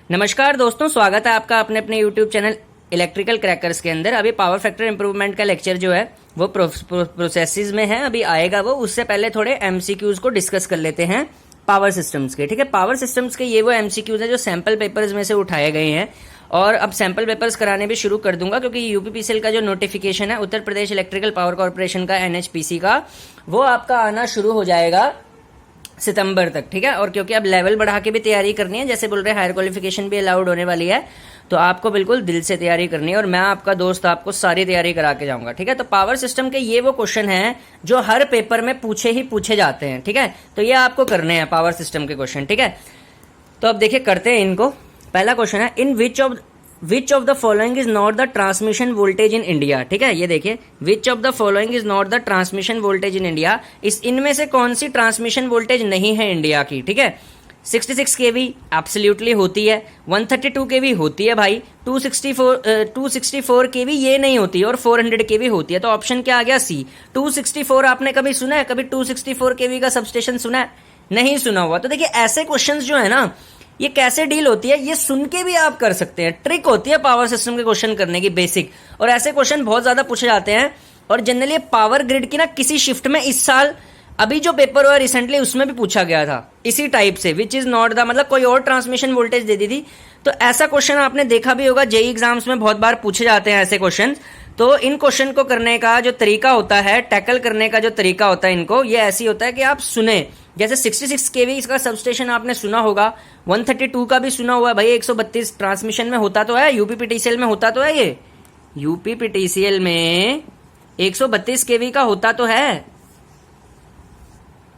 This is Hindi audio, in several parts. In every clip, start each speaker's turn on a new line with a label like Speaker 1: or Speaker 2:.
Speaker 1: नमस्कार दोस्तों, स्वागत है आपका अपने अपने YouTube चैनल इलेक्ट्रिकल क्रैकर्स के अंदर। अभी पावर फैक्टर इंप्रूवमेंट का लेक्चर जो है वो प्रोसेसेस में है, अभी आएगा वो। उससे पहले थोड़े MCQs को डिस्कस कर लेते हैं पावर सिस्टम्स के। ठीक है, पावर सिस्टम्स के ये वो MCQs हैं जो सैंपल पेपर्स में से उठाए गए हैं और अब सैंपल पेपर्स कराने भी शुरू कर दूंगा, क्योंकि यूपीपीसीएल का जो नोटिफिकेशन है Uttar Pradesh electrical power corporation का NHPC का, वो आपका आना शुरू हो जाएगा सितंबर तक। ठीक है, और क्योंकि अब लेवल बढ़ा के भी तैयारी करनी है, जैसे बोल रहे हैं हायर क्वालिफिकेशन भी अलाउड होने वाली है, तो आपको बिल्कुल दिल से तैयारी करनी है और मैं आपका दोस्त आपको सारी तैयारी करा के जाऊंगा। ठीक है, तो पावर सिस्टम के ये वो क्वेश्चन हैं जो हर पेपर में पूछे जाते हैं। ठीक है, तो ये आपको करने हैं पावर सिस्टम के क्वेश्चन। ठीक है, तो अब देखिए करते हैं इनको। पहला क्वेश्चन है, in which of the following is not the transmission voltage in India. ठीक है, ये देखिए, which of the following is not the transmission voltage in India. इनमें से कौन सी ट्रांसमिशन वोल्टेज नहीं है इंडिया की। ठीक है, 66 kV एब्सोल्युटली होती है, 132 kV होती है भाई, 264 kV ये नहीं होती और 400 kV होती है। तो ऑप्शन क्या आ गया? सी। 264 आपने कभी सुना है? कभी 264 kV का सबस्टेशन सुना है? नहीं सुना हुआ। तो देखिए ऐसे क्वेश्चंस जो है ना, ये कैसे डील होती है, ये सुन के भी आप कर सकते हैं। ट्रिक होती है पावर सिस्टम के क्वेश्चन करने की, बेसिक। और ऐसे क्वेश्चन बहुत ज्यादा पूछे जाते हैं और जनरली पावर ग्रिड की ना किसी शिफ्ट में इस साल अभी जो पेपर हुआ रिसेंटली उसमें भी पूछा गया था इसी टाइप से, विच इज नॉट द, मतलब कोई और ट्रांसमिशन वोल्टेज दे दी थी। तो ऐसा क्वेश्चन आपने देखा भी होगा, जेई एग्जाम्स में बहुत बार पूछे जाते हैं ऐसे क्वेश्चन। तो इन क्वेश्चन को करने का जो तरीका होता है, टैकल करने का जो तरीका होता है इनको, ये ऐसी होता है कि आप सुने। जैसे 66 kV इसका सबस्टेशन आपने सुना होगा, 132 का भी सुना हुआ है भाई, 132 ट्रांसमिशन में होता तो है, यूपीपीटीसीएल में होता तो है, ये यूपीपीटीसीएल में 132 kV का होता तो है।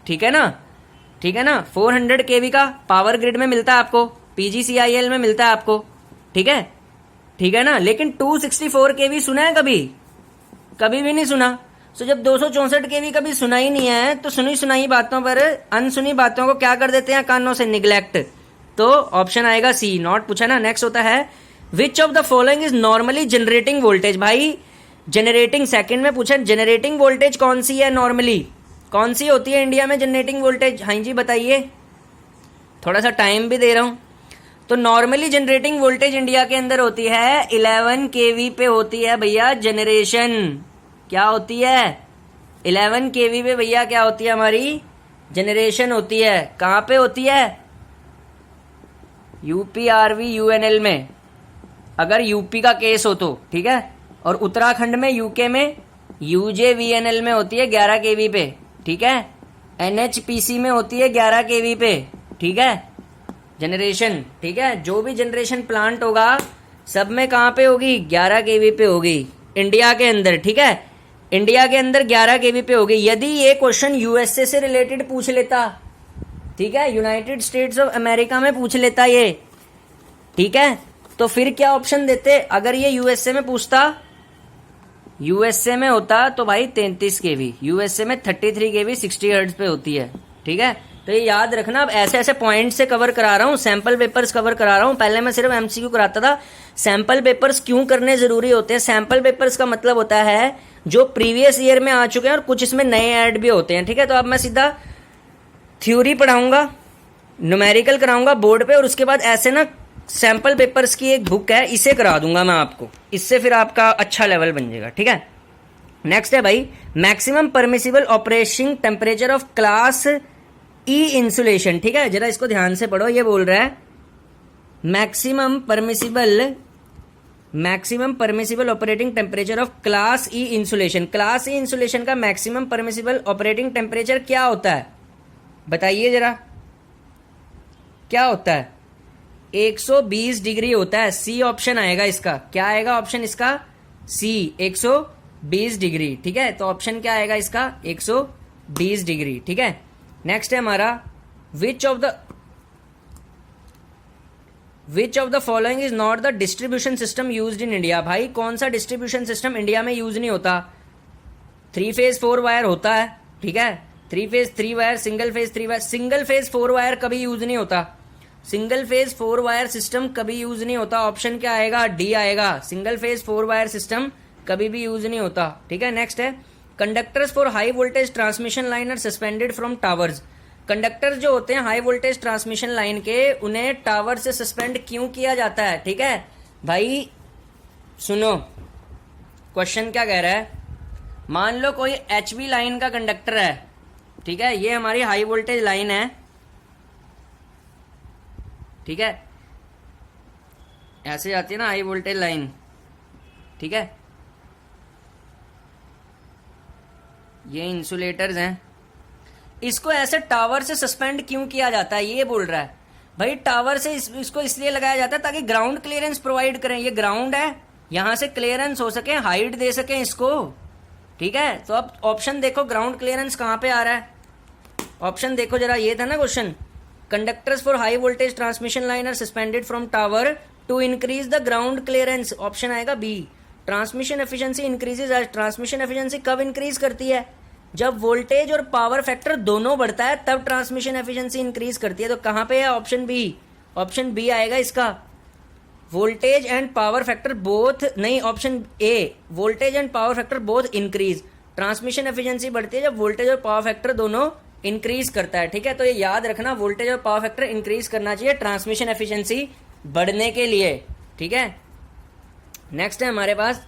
Speaker 1: ठीक है ना, ठीक है ना। 400 kV का पावर ग्रिड में मिलता है आपको, PGCIL में मिलता है आपको। ठीक है, ठीक है ना। लेकिन 264 kV सुना है कभी? कभी भी नहीं सुना। तो जब 264 kV कभी सुना ही नहीं है, तो सुनी सुनाई बातों पर, अनसुनी बातों को क्या कर देते हैं कानों से? निग्लेक्ट। तो ऑप्शन आएगा सी, नॉट पूछा ना। नेक्स्ट होता है, विच of the following is normally generating voltage. भाई जनरेटिंग सेकंड में पूछा, जनरेटिंग वोल्टेज कौन सी है नॉर्मली, कौन सी होती है इंडिया में जनरेटिंग वोल्टेज? हाँ जी बताइए, थोड़ा सा टाइम भी दे रहा हूं। तो नॉर्मली जनरेटिंग वोल्टेज इंडिया के अंदर होती है 11 kV पे होती है भैया जनरेशन। क्या होती है? 11 kV पे भैया क्या होती है हमारी? जनरेशन होती है। कहां पे होती है? UPRV UNL में, अगर यूपी का केस हो तो। ठीक है, और उत्तराखंड में, यूके में UJVNL में होती है 11 kV पे। ठीक है, NHPC में होती है 11 kV पे। ठीक है, जनरेशन। ठीक है, जो भी जनरेशन प्लांट होगा सब में कहां पे होगी? 11 kV पे होगी इंडिया के अंदर। ठीक है, इंडिया के अंदर 11 kV पे होगी। यदि ये क्वेश्चन यूएसए से रिलेटेड पूछ लेता, ठीक है, यूनाइटेड स्टेट्स ऑफ अमेरिका में पूछ लेता ये, ठीक है, तो फिर क्या ऑप्शन देते? अगर ये यूएसए में पूछता, यूएसए में होता तो भाई 33 kV, यूएसए में 33 kV 60 हर्ट्ज पे होती है। ठीक है, तो ये याद रखना। अब ऐसे ऐसे पॉइंट से कवर करा रहा हूं, सैंपल पेपर्स कवर करा रहा हूं। पहले मैं सिर्फ MCQ कराता था। सैंपल पेपर्स क्यों करने जरूरी होते हैं? सैंपल पेपर्स का मतलब होता है जो प्रीवियस ईयर में आ चुके हैं और कुछ इसमें नए ऐड भी होते हैं। ठीक है, तो अब मैं सीधा थ्योरी पढ़ाऊंगा, न्यूमेरिकल कराऊंगा बोर्ड पे, और उसके बाद ऐसे ना सैंपल पेपर्स की एक बुक है, इसे करा दूंगा मैं आपको। इससे फिर आपका अच्छा लेवल बन जाएगा। ठीक है, नेक्स्ट है भाई, maximum permissible operating temperature of class E insulation. ठीक है, जरा इसको ध्यान से पढ़ो। ये बोल रहा है maximum permissible operating temperature of class E insulation. Class E insulation का मैक्सिमम परमिसिबल ऑपरेटिंग टेम्परेचर क्या होता है? बताइए जरा, क्या होता है? 120 डिग्री होता है। सी ऑप्शन आएगा इसका। क्या आएगा ऑप्शन इसका? सी, 120 डिग्री। ठीक है, तो ऑप्शन क्या आएगा इसका? 120 डिग्री। ठीक है, नेक्स्ट है हमारा, विच of the following is not the distribution system used in India. भाई कौन सा डिस्ट्रीब्यूशन सिस्टम इंडिया में यूज नहीं होता? 3 फेज 4 वायर होता है। ठीक है, 3 phase 3 wire, single phase 3 wire. Single phase 4 wire कभी यूज नहीं होता। सिंगल फेज 4 वायर सिस्टम कभी यूज नहीं होता। ऑप्शन क्या आएगा? डी आएगा। सिंगल फेज 4 वायर सिस्टम कभी भी यूज नहीं होता। ठीक है, नेक्स्ट है, conductors for high voltage transmission line are suspended from towers. Conductor जो होते हैं हाई वोल्टेज ट्रांसमिशन लाइन के, उन्हें टावर से सस्पेंड क्यों किया जाता है? ठीक है भाई, सुनो क्वेश्चन क्या कह रहा है। मान लो कोई एचवी लाइन का कंडक्टर है, ठीक है, ये हमारी हाई वोल्टेज लाइन है, ठीक है, ऐसे जाती है ना हाई वोल्टेज लाइन, ठीक है, ये इंसुलेटर्स हैं, इसको ऐसे टावर से सस्पेंड क्यों किया जाता है ये बोल रहा है। भाई टावर से इसको इसलिए लगाया जाता है ताकि ग्राउंड क्लियरेंस प्रोवाइड करें। ये ग्राउंड है, यहां से क्लियरेंस हो सके, हाइट दे सके इसको, ठीक है। तो अब ऑप्शन देखो ग्राउंड क्लियरेंस कहां पे आ रहा है, ऑप्शन देखो जरा, ये था ना question, conductors for high voltage transmission line are suspended from tower to increase the ground clearance, option आएगा B. Transmission efficiency increases as, transmission efficiency कब इंक्रीज करती है? जब वोल्टेज और पावर फैक्टर दोनों बढ़ता है तब ट्रांसमिशन एफिशिएंसी इंक्रीज करती है। तो कहां पे है? ऑप्शन बी, ऑप्शन बी आएगा इसका, voltage and power factor both, नहीं option A, voltage and power factor both increase. Transmission efficiency बढ़ती है जब वोल्टेज और पावर फैक्टर दोनों इंक्रीज करता है, ठीक है। तो ये याद रखना, वोल्टेज और पावर फैक्टर इंक्रीज करना चाहिए ट्रांसमिशन एफिशिएंसी बढ़ने के लिए, ठीक है। नेक्स्ट है हमारे पास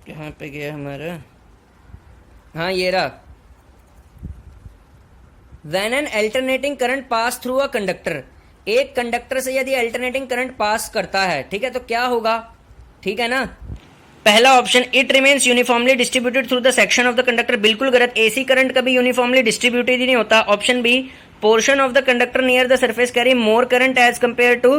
Speaker 1: कहां पे गया हमारा, हाँ ये रहा, When an alternating current pass through a conductor, एक कंडक्टर से यदि अल्टरनेटिंग करंट पास करता है, ठीक है, तो क्या होगा, ठीक है ना। पहला option, it remains uniformly distributed through the section of the conductor, बिल्कुल गलत, एसी करंट कभी यूनिफॉर्मली डिस्ट्रीब्यूटेड ही नहीं होता। Option B, portion of the conductor near the surface carry more current as compare to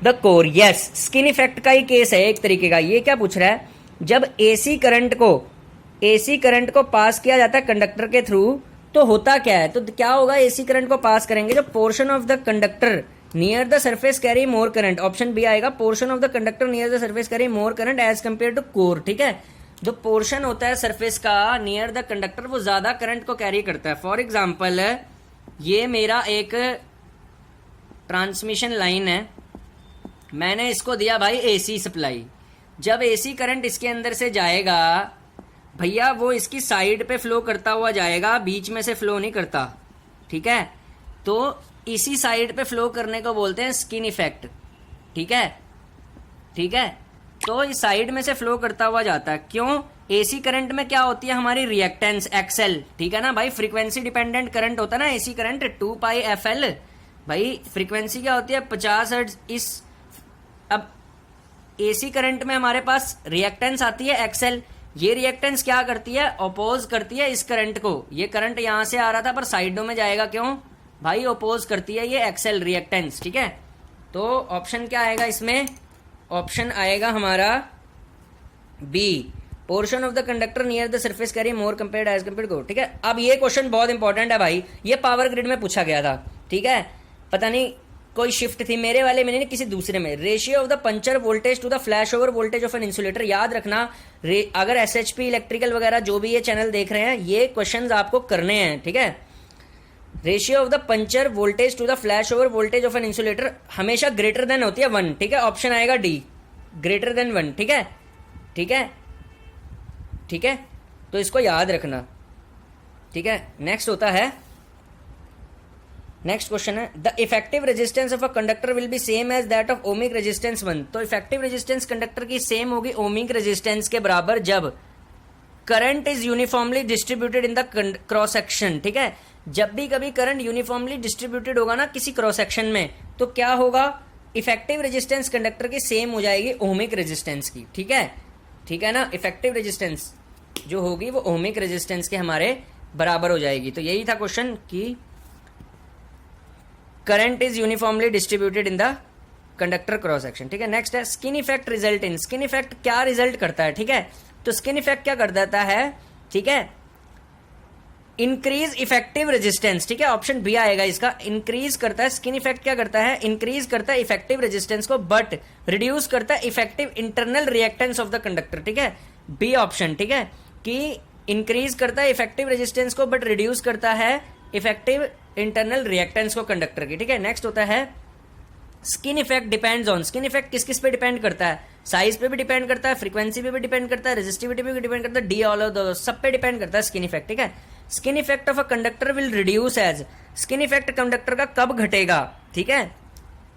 Speaker 1: the core, yes, skin effect का ही केस है एक तरीके का। ये क्या पूछ रहा है, जब एसी करंट को पास किया जाता है कंडक्टर के थ्रू तो होता क्या है, तो क्या होगा, एसी करंट को पास करेंगे, जो portion of the conductor near the surface carry more current, option B आएगा, portion of the conductor near the surface carry more current as compare to core, ठीक है। जो पोर्शन होता है सरफेस का नियर द कंडक्टर, वो ज्यादा करंट को कैरी करता है। फॉर एग्जाम्पल, ये मेरा एक ट्रांसमिशन लाइन है, मैंने इसको दिया भाई एसी सप्लाई, जब एसी करंट इसके अंदर से जाएगा भैया वो इसकी साइड पे फ्लो करता हुआ जाएगा, बीच में से फ्लो नहीं करता, ठीक है। तो इसी साइड पे फ्लो करने को बोलते हैं स्किन इफेक्ट, ठीक है, ठीक है। तो इस साइड में से फ्लो करता हुआ जाता है, क्यों? एसी करंट में क्या होती है हमारी रिएक्टेंस एक्सएल, ठीक है ना भाई, फ्रीक्वेंसी डिपेंडेंट करंट होता है ना एसी करंट, 2πfl, भाई फ्रीक्वेंसी क्या होती है 50 हर्ट्ज। इस अब एसी करंट में हमारे पास रिएक्टेंस आती है एक्सएल, ये रिएक्टेंस क्या करती है, अपोज करती है इस करंट को। ये करंट यहां से आ रहा था पर साइडों में जाएगा, क्यों भाई, अपोज करती है ये एक्सएल रिएक्टेंस, ठीक है। तो ऑप्शन क्या आएगा इसमें, ऑप्शन आएगा हमारा B, portion of the conductor near the surface carry more compared as compared को, ठीक है। अब ये क्वेश्चन बहुत इंपॉर्टेंट है भाई, ये पावर ग्रिड में पूछा गया था, ठीक है, पता नहीं कोई शिफ्ट थी मेरे वाले में नहीं, किसी दूसरे में। Ratio of the puncture voltage to the flash over voltage of an insulator, याद रखना, अगर एसएचपी इलेक्ट्रिकल वगैरह जो भी ये चैनल देख रहे हैं, ये क्वेश्चंस आपको करने हैं, ठीक है। Ratio of the puncture voltage to the flash over voltage of an insulator हमेशा ग्रेटर देन होती है 1, ठीक है, ऑप्शन आएगा डी, ग्रेटर देन 1, ठीक है, ठीक है, ठीक है। तो इसको याद रखना, ठीक है। नेक्स्ट होता है, नेक्स्ट क्वेश्चन है, the effective resistance of a conductor will be same as that of ohmic resistance 1। तो इफेक्टिव रेजिस्टेंस कंडक्टर की सेम होगी ओमिक रेजिस्टेंस के बराबर जब current is uniformly distributed in the cross section, ठीक है। जब भी कभी करंट यूनिफॉर्मली डिस्ट्रीब्यूटेड होगा ना किसी क्रॉस सेक्शन में, तो क्या होगा, इफेक्टिव रेजिस्टेंस कंडक्टर की सेम हो जाएगी ओमिक रेजिस्टेंस की, ठीक है, ठीक है ना। इफेक्टिव रेजिस्टेंस जो होगी वो ओमिक रेजिस्टेंस के हमारे बराबर हो जाएगी। तो यही था क्वेश्चन कि current is uniformly distributed in the conductor cross section, ठीक है। नेक्स्ट है skin effect result in, skin effect क्या रिजल्ट करता है, ठीक है। तो स्किन इफेक्ट क्या कर देता है, ठीक है, इंक्रीज इफेक्टिव रेजिस्टेंस, ठीक है, ऑप्शन बी आएगा इसका, इंक्रीज करता है। स्किन इफेक्ट क्या करता है, इंक्रीज करता है इफेक्टिव रेजिस्टेंस को, बट रिड्यूस करता है effective internal reactance of the conductor, ठीक है, बी ऑप्शन, ठीक है, कि इंक्रीज करता है इफेक्टिव रेजिस्टेंस को बट रिड्यूस करता है इफेक्टिव इंटरनल रिएक्टेंस को कंडक्टर की, ठीक है। नेक्स्ट होता है skin effect depends on, skin effect किस किस पे डिपेंड करता है, साइज पे भी डिपेंड करता है, फ्रीक्वेंसी पे भी डिपेंड करता है, रेजिस्टिविटी पे भी डिपेंड करता है, डी ऑल ऑफ दो, सब पे डिपेंड करता है स्किन इफेक्ट, ठीक है। Skin effect of a conductor will reduce as, skin effect conductor का कब घटेगा, ठीक है।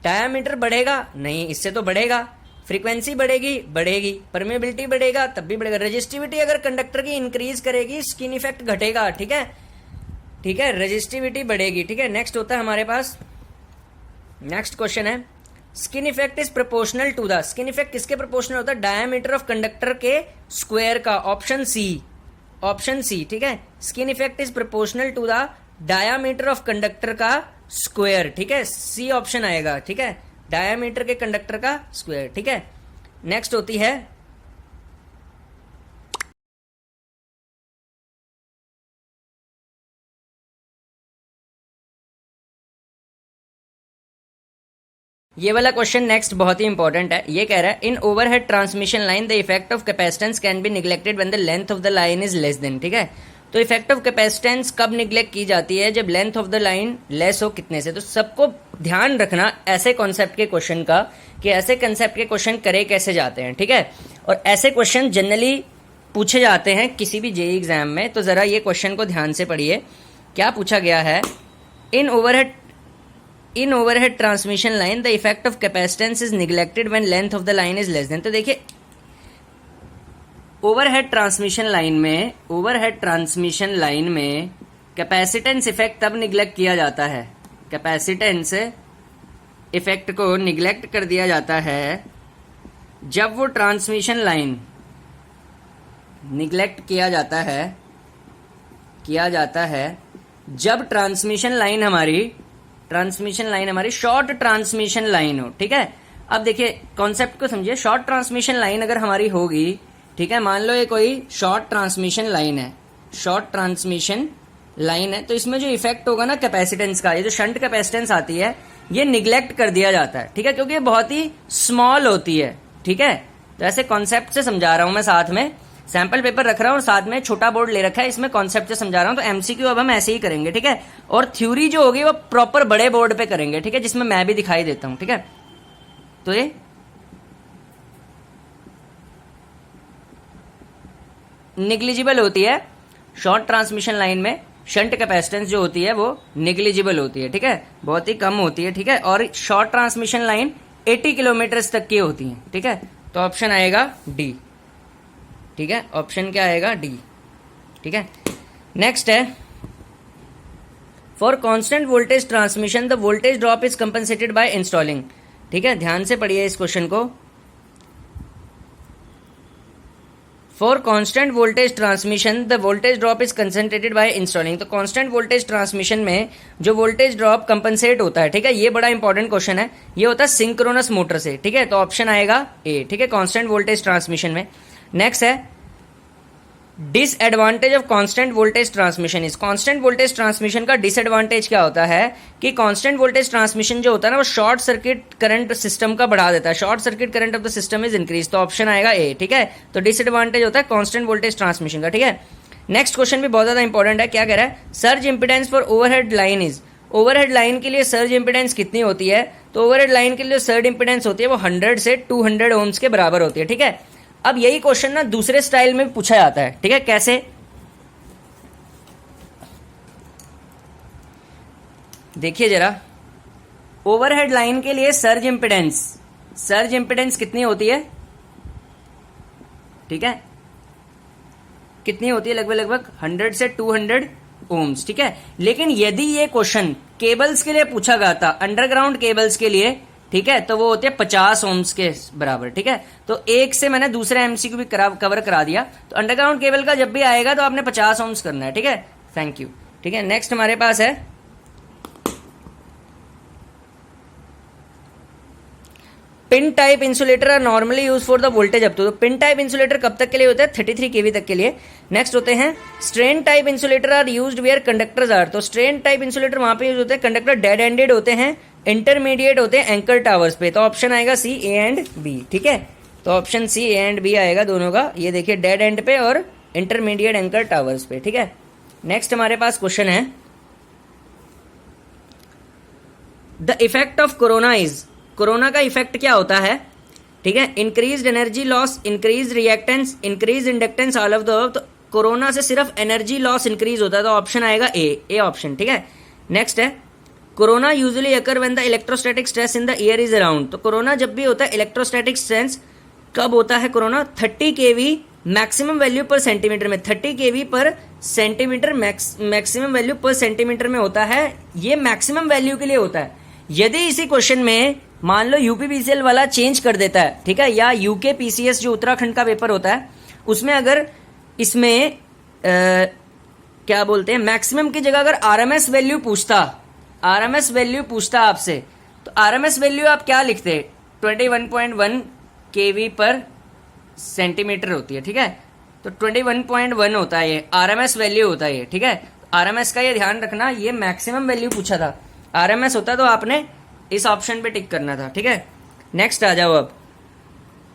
Speaker 1: डायामीटर बढ़ेगा नहीं, इससे तो बढ़ेगा, फ्रीक्वेंसी बढ़ेगी बढ़ेगी, परमेबिलिटी बढ़ेगा तब भी बढ़ेगा, रेजिस्टिविटी अगर कंडक्टर की इंक्रीज करेगी स्किन इफेक्ट घटेगा, ठीक है, ठीक है, रेजिस्टिविटी बढ़ेगी, ठीक है। नेक्स्ट होता है हमारे पास, नेक्स्ट क्वेश्चन है skin effect is proportional to the, skin effect किसके प्रोपोर्शनल होता है, डायमीटर ऑफ कंडक्टर के स्क्वायर का, ऑप्शन सी, ऑप्शन सी, ठीक है। Skin effect is proportional to the diameter of conductor का स्क्वायर, ठीक है, सी ऑप्शन आएगा, ठीक है, डायमीटर के कंडक्टर का स्क्वायर, ठीक है। नेक्स्ट होती है ये वाला क्वेश्चन नेक्स्ट बहुत ही इंपॉर्टेंट है। ये कह रहा है in overhead transmission line the effect of capacitance can be neglected when the length of the line is less than, ठीक है। तो इफेक्ट ऑफ कैपेसिटेंस कब निग्लेक्ट की जाती है, जब length of the line less हो कितने से। तो सबको ध्यान रखना ऐसे कॉन्सेप्ट के क्वेश्चन का कि ऐसे कॉन्सेप्ट के क्वेश्चन करे कैसे जाते हैं, ठीक है। और ऐसे क्वेश्चन जनरली पूछे जाते हैं किसी भी जेईई एग्जाम में। तो जरा ये क्वेश्चन को ध्यान से पढ़िए, क्या पूछा गया है, in overhead transmission line the effect of capacitance is neglected when length of the line is less than. तो देखिए ओवरहेड ट्रांसमिशन लाइन में कैपेसिटेंस इफेक्ट तब निग्लेक्ट किया जाता है, कैपेसिटेंस इफेक्ट को निग्लेक्ट कर दिया जाता है जब वो ट्रांसमिशन लाइन निग्लेक्ट किया जाता है जब ट्रांसमिशन लाइन हमारी शॉर्ट ट्रांसमिशन लाइन हो, ठीक है। अब देखिए कॉन्सेप्ट को समझिए, शॉर्ट ट्रांसमिशन लाइन अगर हमारी होगी, ठीक है, मान लो ये कोई शॉर्ट ट्रांसमिशन लाइन है, तो इसमें जो इफेक्ट होगा ना कैपेसिटेंस का, ये जो शंट कैपेसिटेंस आती है ये निग्लेक्ट कर दिया जाता है, ठीक है, क्योंकि ये बहुत ही स्मॉल होती है, ठीक है। तो ऐसे कॉन्सेप्ट से समझा रहा हूं मैं, साथ में सैंपल पेपर रख रहा हूं और साथ में छोटा बोर्ड ले रखा है, इसमें कॉन्सेप्ट से समझा रहा हूं। तो एमसीक्यू अब हम ऐसे ही करेंगे, ठीक है, और थ्योरी जो होगी वो प्रॉपर बड़े बोर्ड पे करेंगे, ठीक है, जिसमें मैं भी दिखाई देता हूं, ठीक है। तो ये निग्लिजिबल होती है शॉर्ट ट्रांसमिशन लाइन में, शंट कैपेसिटेंस जो होती है वो निग्लिजिबल होती है, ठीक है, बहुत ही कम होती है, ठीक है। और शॉर्ट ट्रांसमिशन लाइन 80 किलोमीटर तक की होती है, ठीक है। तो ऑप्शन आएगा डी, ठीक है, ऑप्शन क्या आएगा, डी, ठीक है। नेक्स्ट है for constant voltage transmission the voltage drop is compensated by installing, ठीक है, ध्यान से पढ़िए इस क्वेश्चन को। For constant voltage transmission the voltage drop is concentrated by installing. तो कांस्टेंट वोल्टेज ट्रांसमिशन में जो वोल्टेज ड्रॉप कंपनसेट होता है, ठीक है, ये बड़ा इंपॉर्टेंट क्वेश्चन है, ये होता है सिंक्रोनस मोटर से, ठीक है। तो ऑप्शन आएगा ए, ठीक है, कांस्टेंट वोल्टेज ट्रांसमिशन में। नेक्स्ट है disadvantage of constant voltage transmission is, constant voltage transmission का डिसएडवांटेज क्या होता है कि कांस्टेंट वोल्टेज ट्रांसमिशन जो होता है ना वो शॉर्ट सर्किट करंट सिस्टम का बढ़ा देता है, short circuit current of the system is increase. तो ऑप्शन आएगा ए, ठीक है। तो डिसएडवांटेज होता है कांस्टेंट वोल्टेज ट्रांसमिशन का, ठीक है। नेक्स्ट क्वेश्चन भी बहुत ज्यादा इंपॉर्टेंट है, क्या कह रहा है, surge impedance for overhead line is, overhead line के लिए सर्ज इंपिडेंस कितनी होती है। तो ओवरहेड लाइन के लिए सर्ज इंपिडेंस होती है वो 100 से 200 ओम्स के बराबर होती है, ठीक है। अब यही क्वेश्चन ना दूसरे स्टाइल में भी पूछा जाता है, ठीक है, कैसे, देखिए जरा, ओवरहेड लाइन के लिए सर्ज इंपिडेंस कितनी होती है, ठीक है, कितनी होती है, लगभग 100 से 200 ओम्स, ठीक है। लेकिन यदि ये क्वेश्चन केबल्स के लिए पूछा गया था, अंडरग्राउंड केबल्स के लिए, ठीक है, तो वो होते हैं 50 ओम्स के बराबर, ठीक है। तो एक से मैंने दूसरा एमसीक्यू भी कवर करा दिया। तो अंडरग्राउंड केबल का जब भी आएगा तो आपने 50 ओम्स करना है, ठीक है। थैंक यू, ठीक है। नेक्स्ट हमारे पास है pin type insulator are normally use for the voltage up to. तो पिन टाइप इंसुलेटर कब तक के लिए होता है, 33 केवी तक के लिए। नेक्स्ट होते हैं strain type insulator are used where conductors are. तो स्ट्रेन टाइप इंसुलेटर वहां पे यूज होते हैं कंडक्टर डेड एंडेड होते हैं, इंटरमीडिएट होते हैं एंकर टावर्स पे। तो ऑप्शन आएगा सी, ए एंड बी, ठीक है। तो option C, A and B आएगा दोनों का। ये देखिए डेड एंड पे और इंटरमीडिएट एंकर टावर्स पे, ठीक है। नेक्स्ट हमारे पास क्वेश्चन है the effect of corona is, corona का इफेक्ट क्या होता है, ठीक है, increase energy loss, increase reactance, increase inductance, all of the. तो कोरोना से सिर्फ एनर्जी लॉस इंक्रीज होता है, तो ऑप्शन आएगा ए ऑप्शन, ठीक है। नेक्स्ट है corona usually occur when the electrostatic stress in the air is around. तो कोरोना जब भी होता है इलेक्ट्रोस्टैटिक स्ट्रेस कब होता है कोरोना, 30 केवी मैक्सिमम वैल्यू पर सेंटीमीटर में, 30 केवी पर सेंटीमीटर मैक्सिमम वैल्यू पर सेंटीमीटर में होता है, ये मैक्सिमम वैल्यू के लिए होता है। यदि इसी क्वेश्चन में मान लो यूपीपीसीएल वाला चेंज कर देता है, ठीक है, या यूके पीसीएस जो उत्तराखंड का पेपर होता है उसमें अगर इसमें क्या बोलते हैं मैक्सिमम की जगह अगर आरएमएस वैल्यू पूछता आपसे, तो आरएमएस वैल्यू आप क्या लिखते, 21.1 केवी पर सेंटीमीटर होती है, ठीक है। तो 21.1 होता है ये आरएमएस वैल्यू होता है ये, ठीक है। आरएमएस का ये ध्यान रखना, ये मैक्सिमम वैल्यू पूछा था, आरएमएस होता तो आपने इस ऑप्शन पे टिक करना था, ठीक है। नेक्स्ट आ जाओ अब,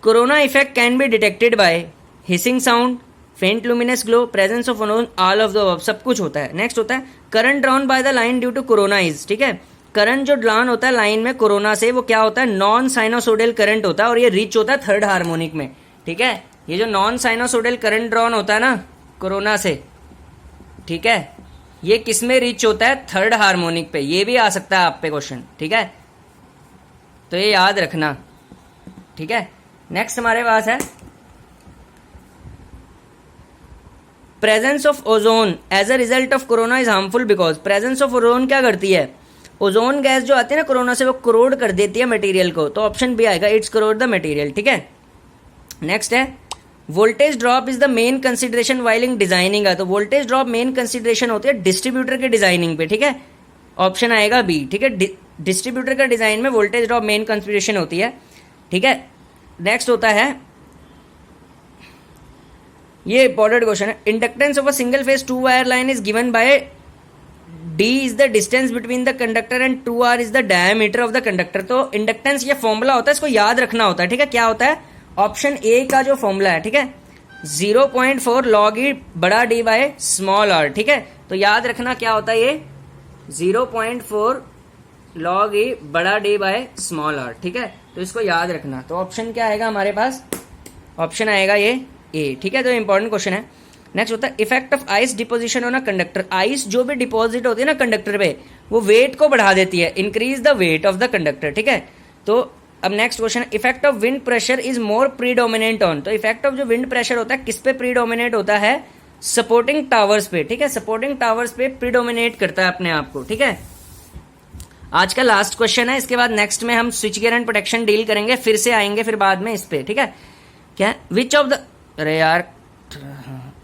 Speaker 1: corona effect can be detected by hissing sound, faint luminous glow, presence of ozone, all of the above, सब कुछ होता है। नेक्स्ट होता है current drawn by the line due to corona is, ठीक है। करंट जो ड्रॉन होता है लाइन में कोरोना से, वो क्या होता है, नॉन साइनोसोडियल करंट होता है और ये रीच होता है थर्ड हार्मोनिक में, ठीक है। ये जो नॉन साइनोसोडियल करंट ड्रॉन होता है ना कोरोना से, ठीक है, ये किस में रीच होता है, थर्ड हार्मोनिक पे। ये भी आ सकता है आप पे क्वेश्चन, ठीक है, तो ये याद रखना, ठीक है। नेक्स्ट हमारे पास है presence of ozone as a result of corona is harmful because. Presence of ozone क्या करती है, ओजोन गैस जो आती है ना कोरोना से, वो करोड कर देती है मटेरियल को, तो ऑप्शन बी आएगा, इट्स करोड द मटेरियल, ठीक है। नेक्स्ट है voltage drop is the main consideration while in designing है, तो वोल्टेज ड्रॉप मेन कंसिडरेशन होती है डिस्ट्रीब्यूटर के डिजाइनिंग पे, ठीक है, ऑप्शन आएगा बी, ठीक है। डिस्ट्रीब्यूटर का डिजाइन में वोल्टेज ड्रॉप मेन कंसिडरेशन होती है, ठीक है। नेक्स्ट होता है, ये इंपॉर्टेंट क्वेश्चन है, inductance of a single phase 2 wire line is given by d is the distance between the conductor and 2r is the diameter of the conductor. तो इंडक्टेंस ये फॉर्मूला होता है, इसको याद रखना होता है, ठीक है। क्या होता है, ऑप्शन ए का जो फॉर्मूला है, ठीक है, 0.4 log e बड़ा d बाय स्मॉल r, ठीक है। तो याद रखना क्या होता है ये 0.4 log e बड़ा d बाय स्मॉल r, ठीक है। तो इसको याद रखना, तो ऑप्शन क्या आएगा हमारे पास, ऑप्शन आएगा ये ए, ठीक है। तो इंपॉर्टेंट क्वेश्चन है। नेक्स्ट होता है effect of ice deposition on a conductor. Ice जो भी डिपॉजिट होती है ना कंडक्टर पे, वो वेट को बढ़ा देती है, increase the weight of the conductor, ठीक है। तो अब नेक्स्ट क्वेश्चन है effect of wind pressure is more predominant on. तो इफेक्ट ऑफ जो विंड प्रेशर होता है किस पे प्रीडोमिनेट होता है, सपोर्टिंग टावर्स पे, ठीक है, सपोर्टिंग टावर्स पे प्रीडोमिनेट करता है अपने आप को, ठीक है। आज का लास्ट क्वेश्चन है, इसके बाद नेक्स्ट में हम switch gear and protection deal करेंगे, फिर से आएंगे फिर बाद में इस पे, ठीक है। क्या विच ऑफ द, अरे यार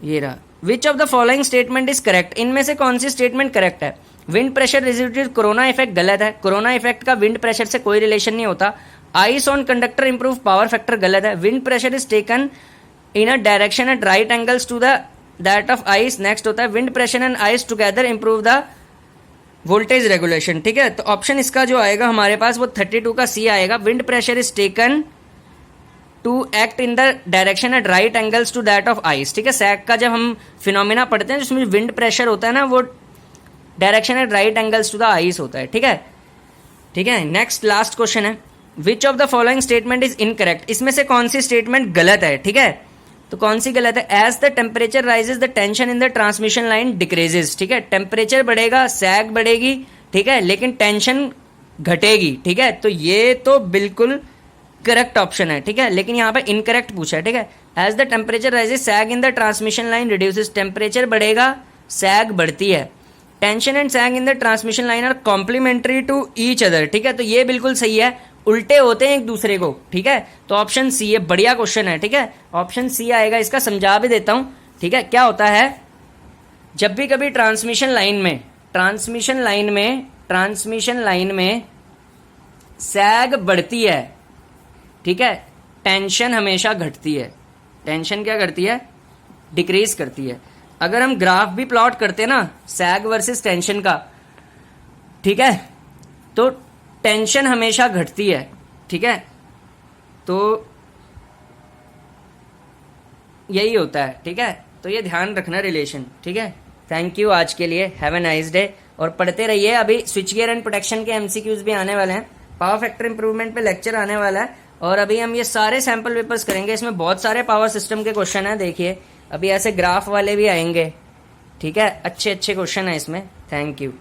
Speaker 1: ये रहा, which of the following statement is correct, इनमें से कौन सी स्टेटमेंट करेक्ट है। Wind pressure resulted corona effect गलत है, कोरोना इफेक्ट का विंड प्रेशर से कोई रिलेशन नहीं होता। Ice on conductor improve power factor गलत है, wind pressure is taken in a direction at right angles to the that of ice. Next होता है wind pressure and ice together improve the voltage regulation, ठीक है। तो ऑप्शन इसका जो आएगा हमारे पास वो 32 का सी आएगा, wind pressure is taken to act in the direction at right angles to that of ice, ठीक है। सैक का जब हम फिनोमिना पढ़ते हैं जिसमें विंड प्रेशर होता है ना, वो direction at right angles to the ice होता है, ठीक है, ठीक है। नेक्स्ट लास्ट क्वेश्चन है विच of the following statement is incorrect, इसमें से कौन सी स्टेटमेंट गलत है, ठीक है। तो कौन सी गलत है, as the temperature rises the tension in the transmission line decreases, ठीक है। टेम्परेचर बढ़ेगा सैग बढ़ेगी, ठीक है, लेकिन टेंशन घटेगी, ठीक है। तो ये तो बिल्कुल करेक्ट ऑप्शन है, ठीक है, लेकिन यहाँ पे इनकरेक्ट पूछा है, ठीक है। As the temperature rises sag in the transmission line reduces, temperature बढ़ेगा सैग बढ़ती है। Tension and sag in the transmission line are complementary to each other, ठीक है। तो ये बिल्कुल सही है, उल्टे होते हैं एक दूसरे को, ठीक है। तो ऑप्शन सी, ये बढ़िया क्वेश्चन है, ठीक है, ऑप्शन सी आएगा। इसका समझा भी देता हूं, ठीक है। क्या होता है, जब भी कभी ट्रांसमिशन लाइन में सैग बढ़ती है, ठीक है, टेंशन हमेशा घटती है, टेंशन क्या करती है, डिक्रीज करती है। अगर हम ग्राफ भी प्लॉट करते हैं ना सैग वर्सेस टेंशन का, ठीक है, तो टेंशन हमेशा घटती है, ठीक है। तो यही होता है, ठीक है। तो ये ध्यान रखना रिलेशन, ठीक है। थैंक यू आज के लिए, हैव ए नाइस डे। और पढ़ते रहिए, अभी स्विच गियर एंड प्रोटेक्शन के एमसीक्यूज भी आने वाले हैं, पावर फैक्टर इंप्रूवमेंट पे लेक्चर आने वाला है, और अभी हम ये सारे सैंपल पेपर्स करेंगे। इसमें बहुत सारे पावर सिस्टम के क्वेश्चन है, देखिए अभी ऐसे ग्राफ वाले भी आएंगे, ठीक है। अच्छे अच्छे क्वेश्चन है इसमें। Thank you.